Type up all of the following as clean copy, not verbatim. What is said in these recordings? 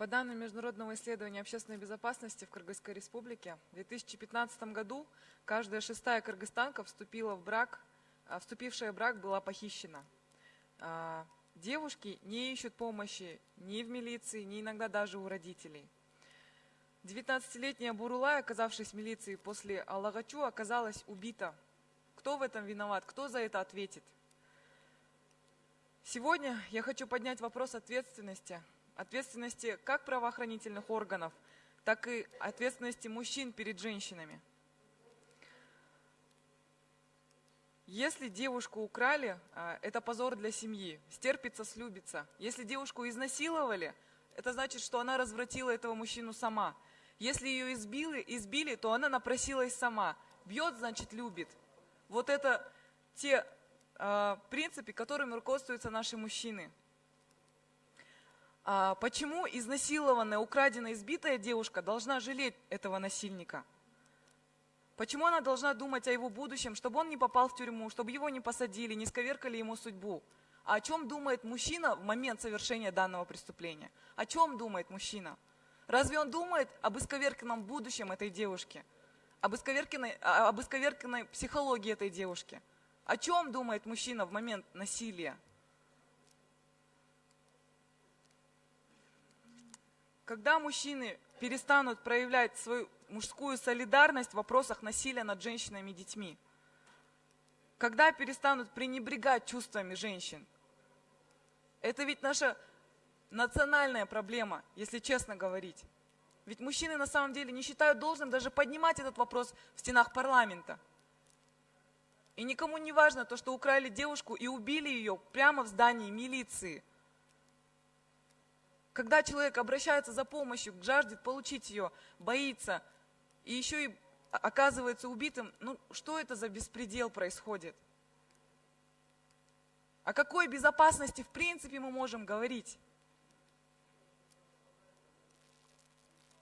По данным Международного исследования общественной безопасности в Кыргызской республике, в 2015 году каждая шестая кыргызстанка, вступившая в брак, была похищена. Девушки не ищут помощи ни в милиции, ни иногда даже у родителей. 19-летняя Бурулай, оказавшись в милиции после Аллагачу, оказалась убита. Кто в этом виноват? Кто за это ответит? Сегодня я хочу поднять вопрос ответственности как правоохранительных органов, так и ответственности мужчин перед женщинами. Если девушку украли, это позор для семьи, стерпится, слюбится. Если девушку изнасиловали, это значит, что она развратила этого мужчину сама. Если ее избили, то она напросилась сама. Бьет, значит, любит. Вот это те принципы, которыми руководствуются наши мужчины. Почему изнасилованная, украденная, избитая девушка должна жалеть этого насильника? Почему она должна думать о его будущем, чтобы он не попал в тюрьму, чтобы его не посадили, не сковеркали ему судьбу? А о чем думает мужчина в момент совершения данного преступления? О чем думает мужчина? Разве он думает об исковерканном будущем этой девушки? Об исковерканной психологии этой девушки? О чем думает мужчина в момент насилия? Когда мужчины перестанут проявлять свою мужскую солидарность в вопросах насилия над женщинами и детьми? Когда перестанут пренебрегать чувствами женщин? Это ведь наша национальная проблема, если честно говорить. Ведь мужчины на самом деле не считают должным даже поднимать этот вопрос в стенах парламента. И никому не важно то, что украли девушку и убили ее прямо в здании милиции. Когда человек обращается за помощью, жаждет получить ее, боится, и еще и оказывается убитым, что это за беспредел происходит? О какой безопасности в принципе мы можем говорить?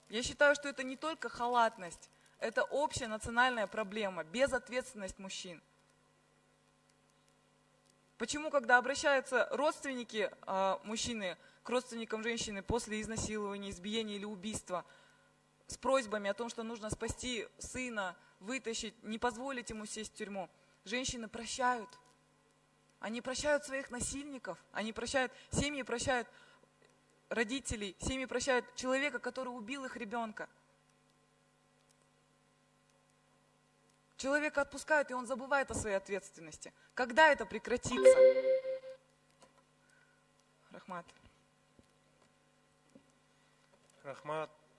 Я считаю, что это не только халатность, это общая национальная проблема, безответственность мужчин. Почему, когда обращаются родственники мужчины к родственникам женщины после изнасилования, избиения или убийства с просьбами о том, что нужно спасти сына, вытащить, не позволить ему сесть в тюрьму, женщины прощают. Они прощают своих насильников, семьи прощают родителей, семьи прощают человека, который убил их ребенка. Человека отпускают, и он забывает о своей ответственности. Когда это прекратится? Рахмат. Рахмат.